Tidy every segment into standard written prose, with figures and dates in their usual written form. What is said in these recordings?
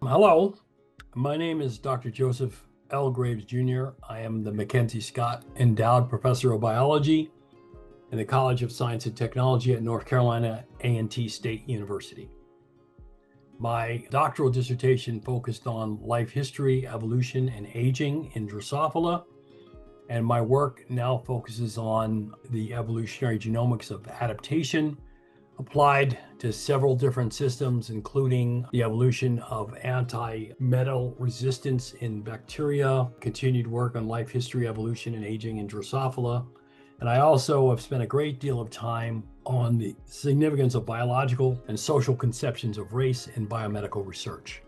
Hello, my name is Dr. Joseph L. Graves Jr. I am the MacKenzie Scott Endowed Professor of Biology in the College of Science and Technology at North Carolina A&T State University. My doctoral dissertation focused on life history, evolution, and aging in Drosophila, and my work now focuses on the evolutionary genomics of adaptation applied to several different systems, including the evolution of anti-metal resistance in bacteria, continued work on life history, evolution, and aging in Drosophila. And I also have spent a great deal of time on the significance of biological and social conceptions of race in biomedical research.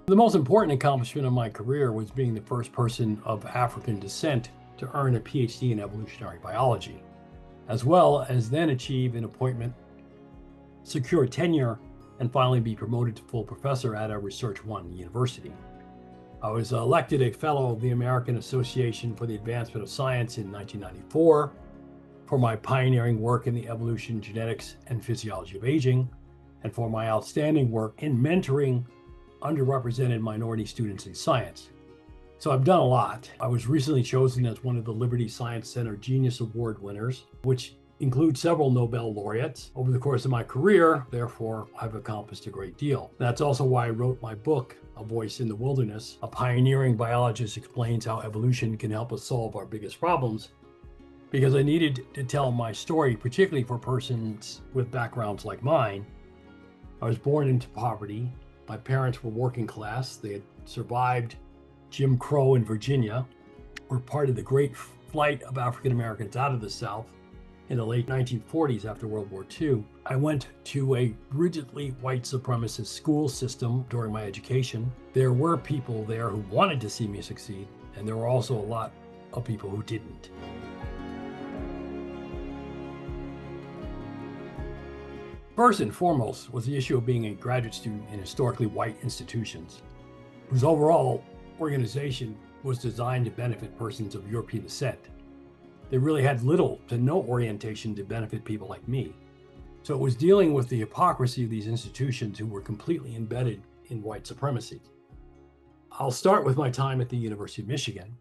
The most important accomplishment of my career was being the first person of African descent to earn a PhD in evolutionary biology, as well as then achieve an appointment, secure tenure, and finally be promoted to full professor at a Research One university. I was elected a fellow of the American Association for the Advancement of Science in 1994 for my pioneering work in the evolution, genetics, and physiology of aging, and for my outstanding work in mentoring underrepresented minority students in science. So I've done a lot. I was recently chosen as one of the Liberty Science Center Genius Award winners, which includes several Nobel laureates over the course of my career. Therefore, I've accomplished a great deal. That's also why I wrote my book, A Voice in the Wilderness. A pioneering biologist explains how evolution can help us solve our biggest problems, because I needed to tell my story, particularly for persons with backgrounds like mine. I was born into poverty. My parents were working class. They had survived Jim Crow in Virginia, were part of the great flight of African Americans out of the South in the late 1940s after World War II. I went to a rigidly white supremacist school system during my education. There were people there who wanted to see me succeed, and there were also a lot of people who didn't. First and foremost was the issue of being a graduate student in historically white institutions, whose overall organization was designed to benefit persons of European descent. They really had little to no orientation to benefit people like me. So it was dealing with the hypocrisy of these institutions who were completely embedded in white supremacy. I'll start with my time at the University of Michigan.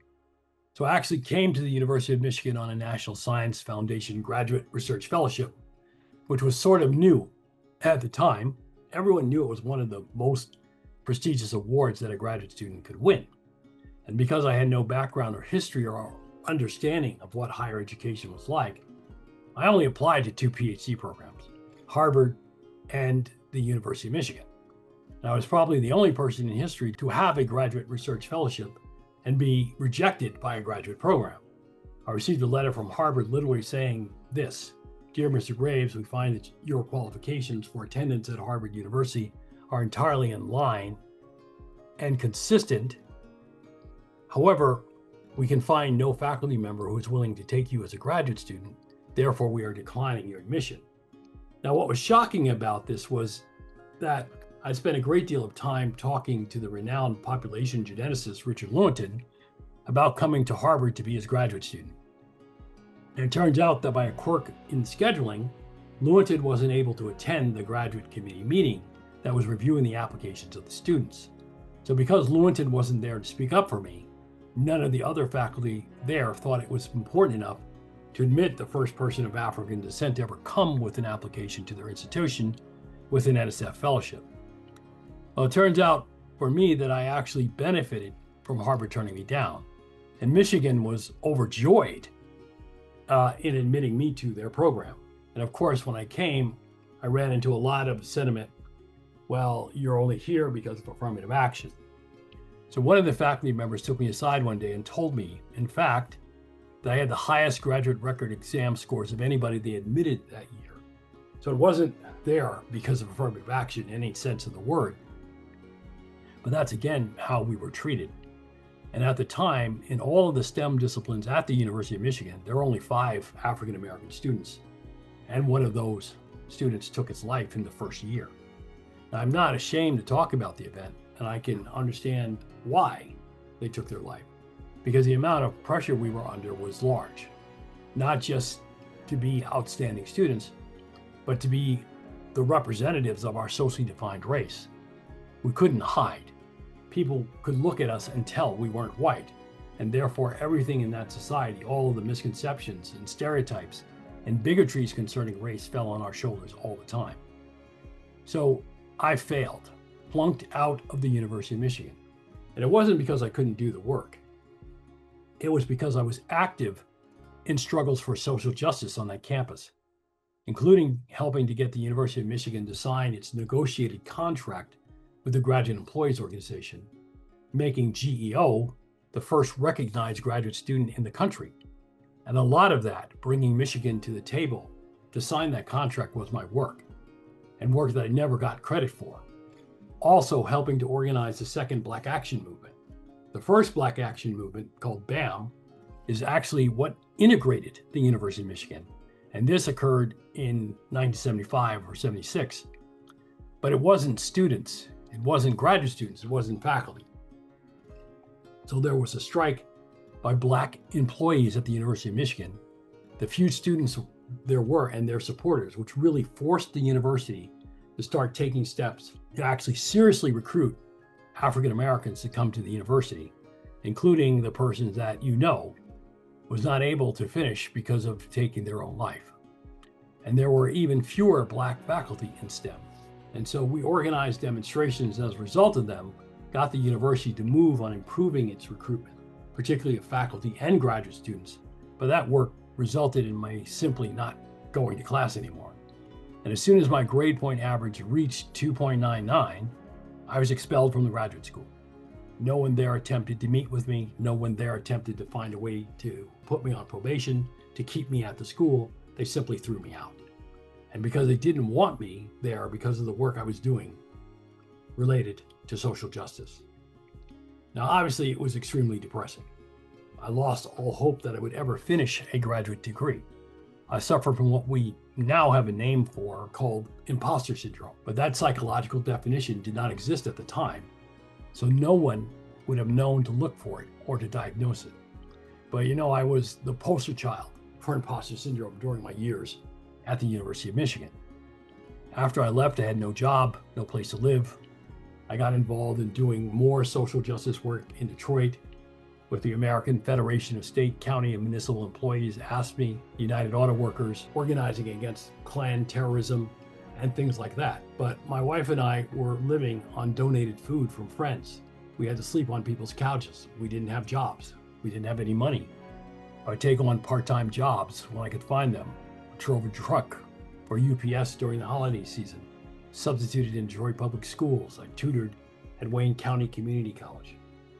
So I actually came to the University of Michigan on a National Science Foundation Graduate Research Fellowship, which was sort of new at the time. Everyone knew it was one of the most prestigious awards that a graduate student could win. And because I had no background or history or understanding of what higher education was like, I only applied to 2 PhD programs, Harvard and the University of Michigan. And I was probably the only person in history to have a graduate research fellowship and be rejected by a graduate program. I received a letter from Harvard literally saying this: "Dear Mr. Graves, we find that your qualifications for attendance at Harvard University are entirely in line and consistent. However, we can find no faculty member who is willing to take you as a graduate student. Therefore, we are declining your admission." Now, what was shocking about this was that I spent a great deal of time talking to the renowned population geneticist Richard Lewontin about coming to Harvard to be his graduate student. And it turns out that by a quirk in scheduling, Lewontin wasn't able to attend the graduate committee meeting that was reviewing the applications of the students. So because Lewontin wasn't there to speak up for me, none of the other faculty there thought it was important enough to admit the first person of African descent to ever come with an application to their institution with an NSF fellowship. Well, it turns out for me that I actually benefited from Harvard turning me down, and Michigan was overjoyed in admitting me to their program. And of course, when I came, I ran into a lot of sentiment: well, you're only here because of affirmative action. So one of the faculty members took me aside one day and told me, in fact, that I had the highest graduate record exam scores of anybody they admitted that year. So it wasn't there because of affirmative action in any sense of the word. But that's again how we were treated. And at the time, in all of the STEM disciplines at the University of Michigan, there were only 5 African American students. And one of those students took his life in the first year. Now, I'm not ashamed to talk about the event, and I can understand why they took their life, because the amount of pressure we were under was large, not just to be outstanding students, but to be the representatives of our socially defined race. We couldn't hide. People could look at us and tell we weren't white, and therefore everything in that society, all of the misconceptions and stereotypes and bigotries concerning race fell on our shoulders all the time. So I failed, flunked out of the University of Michigan. And it wasn't because I couldn't do the work. It was because I was active in struggles for social justice on that campus, including helping to get the University of Michigan to sign its negotiated contract with the Graduate Employees Organization, making GEO the first recognized graduate student in the country. And a lot of that, bringing Michigan to the table to sign that contract, was my work, and work that I never got credit for. Also helping to organize the second Black Action Movement. The first Black Action Movement, called BAM, is actually what integrated the University of Michigan. And this occurred in 1975 or 76. But it wasn't students, it wasn't graduate students, it wasn't faculty. So there was a strike by Black employees at the University of Michigan, the few students there were and their supporters, which really forced the university to start taking steps to actually seriously recruit African Americans to come to the university, including the persons that was not able to finish because of taking their own life. And there were even fewer Black faculty in STEM. And so we organized demonstrations, and as a result of them, got the university to move on improving its recruitment, particularly of faculty and graduate students. But that work resulted in my simply not going to class anymore. And as soon as my grade point average reached 2.99, I was expelled from the graduate school. No one there attempted to meet with me. No one there attempted to find a way to put me on probation, to keep me at the school. They simply threw me out. And because they didn't want me there because of the work I was doing related to social justice. Now, obviously, it was extremely depressing. I lost all hope that I would ever finish a graduate degree. I suffered from what we now have a name for called imposter syndrome, but that psychological definition did not exist at the time, so no one would have known to look for it or to diagnose it. But I was the poster child for imposter syndrome during my years at the University of Michigan. After I left, I had no job, no place to live. I got involved in doing more social justice work in Detroit with the American Federation of State, County, and Municipal Employees, AFSCME, United Auto Workers, organizing against Klan terrorism and things like that. But my wife and I were living on donated food from friends. We had to sleep on people's couches. We didn't have jobs. We didn't have any money. I would take on part-time jobs when I could find them. I drove a truck for UPS during the holiday season, substituted in Detroit Public Schools. I tutored at Wayne County Community College.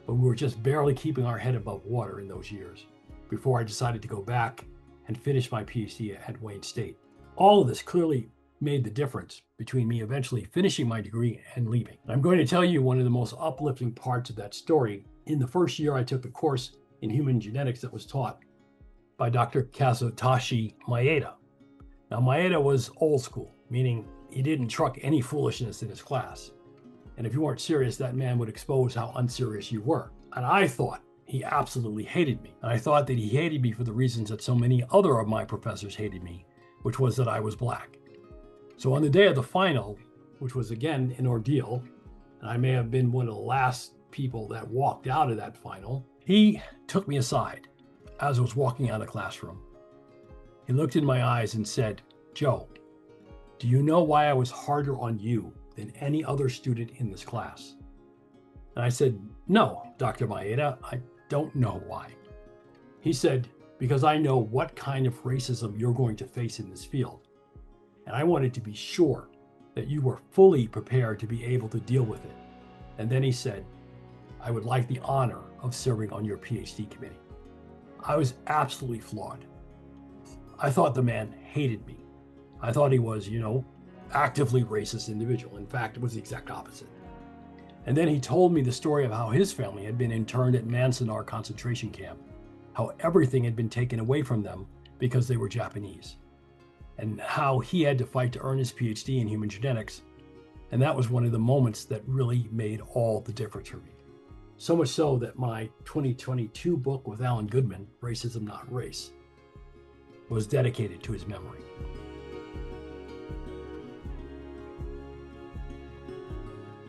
But we were just barely keeping our head above water in those years before I decided to go back and finish my PhD at Wayne State. All of this clearly made the difference between me eventually finishing my degree and leaving. And I'm going to tell you one of the most uplifting parts of that story. In the first year, I took a course in human genetics that was taught by Dr. Kazutoshi Maeda. Now, Maeda was old school, meaning he didn't truck any foolishness in his class. And if you weren't serious, that man would expose how unserious you were. And I thought he absolutely hated me. And I thought that he hated me for the reasons that so many other of my professors hated me, which was that I was Black. So on the day of the final, which was again an ordeal, and I may have been one of the last people that walked out of that final, he took me aside as I was walking out of the classroom. He looked in my eyes and said, "Joe, do you know why I was harder on you than any other student in this class?" And I said, "No, Dr. Maeda, I don't know why." He said, "Because I know what kind of racism you're going to face in this field. And I wanted to be sure that you were fully prepared to be able to deal with it." And then he said, "I would like the honor of serving on your PhD committee." I was absolutely flawed. I thought the man hated me. I thought he was, actively racist individual. In fact, it was the exact opposite. And then he told me the story of how his family had been interned at Manzanar concentration camp, how everything had been taken away from them because they were Japanese, and how he had to fight to earn his PhD in human genetics. And that was one of the moments that really made all the difference for me. So much so that my 2022 book with Alan Goodman, Racism Not Race, was dedicated to his memory.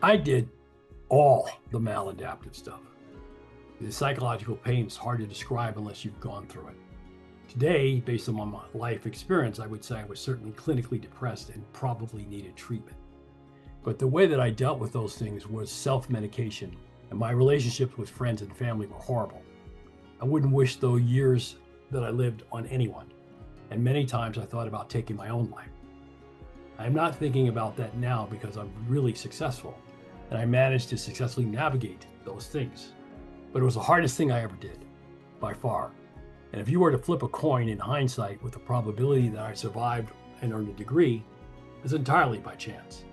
I did all the maladaptive stuff. The psychological pain is hard to describe unless you've gone through it. Today, based on my life experience, I would say I was certainly clinically depressed and probably needed treatment. But the way that I dealt with those things was self-medication, and my relationships with friends and family were horrible. I wouldn't wish those years that I lived on anyone, and many times I thought about taking my own life. I'm not thinking about that now because I'm really successful, and I managed to successfully navigate those things. But it was the hardest thing I ever did, by far. And if you were to flip a coin in hindsight with the probability that I survived and earned a degree, it's entirely by chance.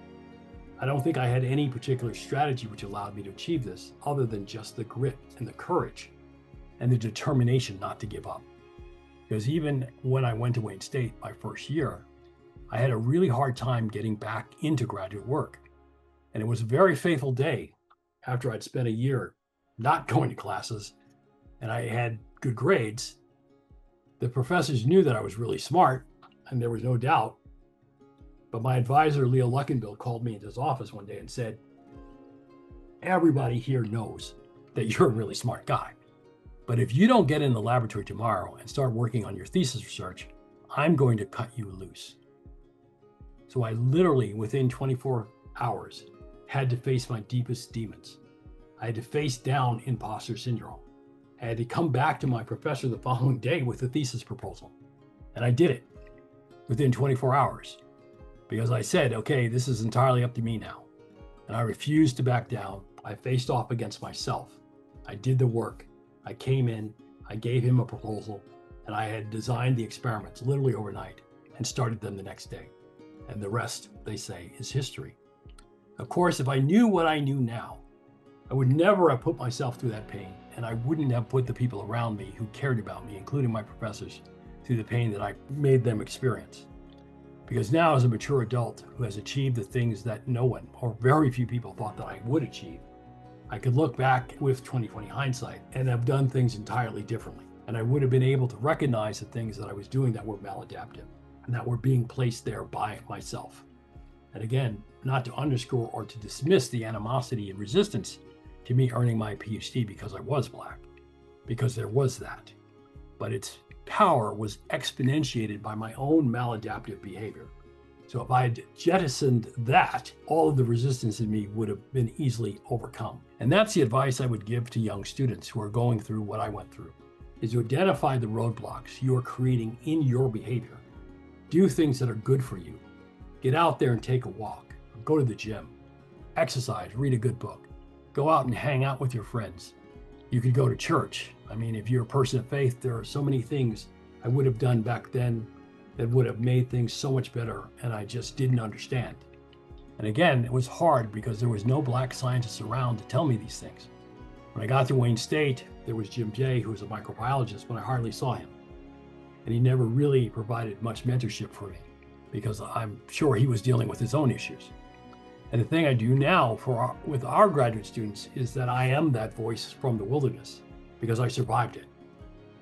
I don't think I had any particular strategy which allowed me to achieve this, other than just the grit and the courage and the determination not to give up. Because even when I went to Wayne State my first year, I had a really hard time getting back into graduate work. And it was a very fateful day after I'd spent a year not going to classes and I had good grades. The professors knew that I was really smart, and there was no doubt. But my advisor, Leo Luckenbill, called me into his office one day and said, everybody here knows that you're a really smart guy. But if you don't get in the laboratory tomorrow and start working on your thesis research, I'm going to cut you loose. So I literally, within 24 hours, had to face my deepest demons. I had to face down imposter syndrome. I had to come back to my professor the following day with a thesis proposal. And I did it within 24 hours because I said, okay, this is entirely up to me now. And I refused to back down. I faced off against myself. I did the work. I came in, I gave him a proposal, and I had designed the experiments literally overnight and started them the next day. And the rest, they say, is history. Of course, if I knew what I knew now, I would never have put myself through that pain, and I wouldn't have put the people around me who cared about me, including my professors, through the pain that I made them experience. Because now, as a mature adult who has achieved the things that no one or very few people thought that I would achieve, I could look back with 20/20 hindsight and have done things entirely differently. And I would have been able to recognize the things that I was doing that were maladaptive and that were being placed there by myself. And again, not to underscore or to dismiss the animosity and resistance to me earning my PhD because I was Black, because there was that. But its power was exponentiated by my own maladaptive behavior. So if I had jettisoned that, all of the resistance in me would have been easily overcome. And that's the advice I would give to young students who are going through what I went through, is to identify the roadblocks you are creating in your behavior. Do things that are good for you. Get out there and take a walk, go to the gym, exercise, read a good book, go out and hang out with your friends. You could go to church. I mean, if you're a person of faith, there are so many things I would have done back then that would have made things so much better, and I just didn't understand. And again, it was hard because there was no Black scientists around to tell me these things. When I got to Wayne State, there was Jim Jay, who was a microbiologist, but I hardly saw him. And he never really provided much mentorship for me because I'm sure he was dealing with his own issues. And the thing I do now with our graduate students is that I am that voice from the wilderness because I survived it.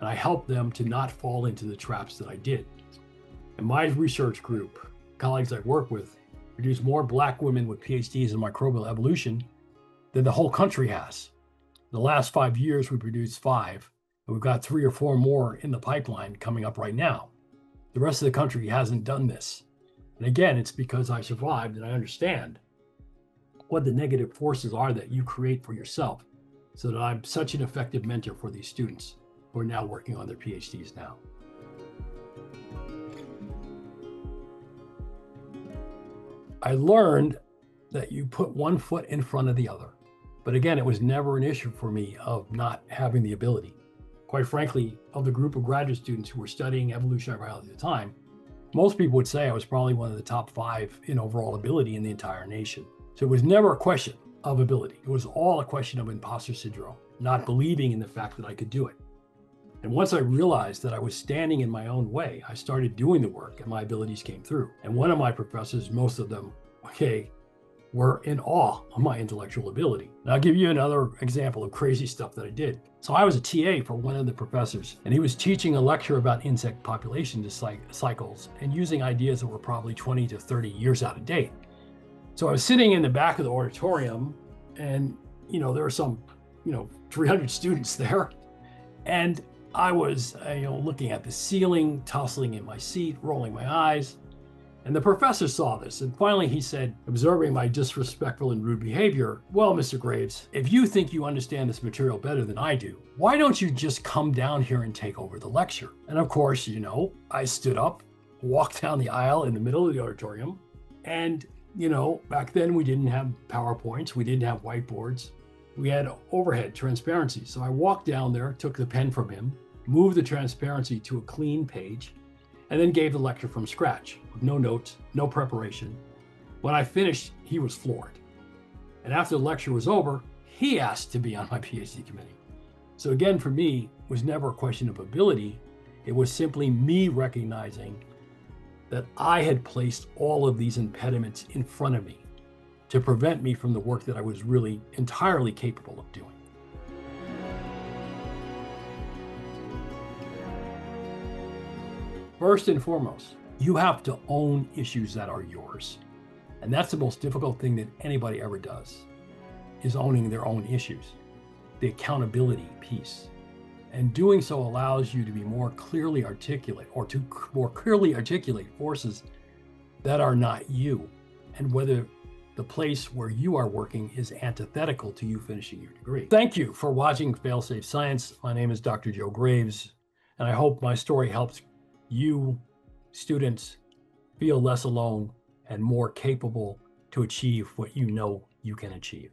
And I help them to not fall into the traps that I did. And my research group, colleagues I work with, produce more Black women with PhDs in microbial evolution than the whole country has. In the last 5 years, we produced 5, and we've got 3 or 4 more in the pipeline coming up right now. The rest of the country hasn't done this. And again, it's because I survived and I understand what the negative forces are that you create for yourself, so that I'm such an effective mentor for these students who are now working on their PhDs now. I learned that you put one foot in front of the other. But again, it was never an issue for me of not having the ability. Quite frankly, of the group of graduate students who were studying evolutionary biology at the time, most people would say I was probably one of the top 5 in overall ability in the entire nation. So it was never a question of ability. It was all a question of imposter syndrome, not believing in the fact that I could do it. And once I realized that I was standing in my own way, I started doing the work and my abilities came through. And one of my professors, most of them, were in awe of my intellectual ability. And I'll give you another example of crazy stuff that I did. So I was a TA for one of the professors, and he was teaching a lecture about insect population cycles and using ideas that were probably 20 to 30 years out of date. So I was sitting in the back of the auditorium, and there were some 300 students there, and I was looking at the ceiling, tossing in my seat, rolling my eyes. And the professor saw this, and finally he said, observing my disrespectful and rude behavior, "Well, Mr. Graves, if you think you understand this material better than I do, why don't you just come down here and take over the lecture?" And of course, I stood up, walked down the aisle in the middle of the auditorium, and back then we didn't have PowerPoints, we didn't have whiteboards, we had overhead transparency. So I walked down there, took the pen from him, moved the transparency to a clean page, and then gave the lecture from scratch, with no notes, no preparation. When I finished, he was floored. And after the lecture was over, he asked to be on my PhD committee. So again, for me, it was never a question of ability. It was simply me recognizing that I had placed all of these impediments in front of me to prevent me from the work that I was really entirely capable of doing. First and foremost, you have to own issues that are yours. And that's the most difficult thing that anybody ever does, is owning their own issues, the accountability piece. And doing so allows you to be more clearly articulate, or to more clearly articulate forces that are not you, and whether the place where you are working is antithetical to you finishing your degree. Thank you for watching Failsafe Science. My name is Dr. Joe Graves, and I hope my story helps you students feel less alone and more capable to achieve what you know you can achieve.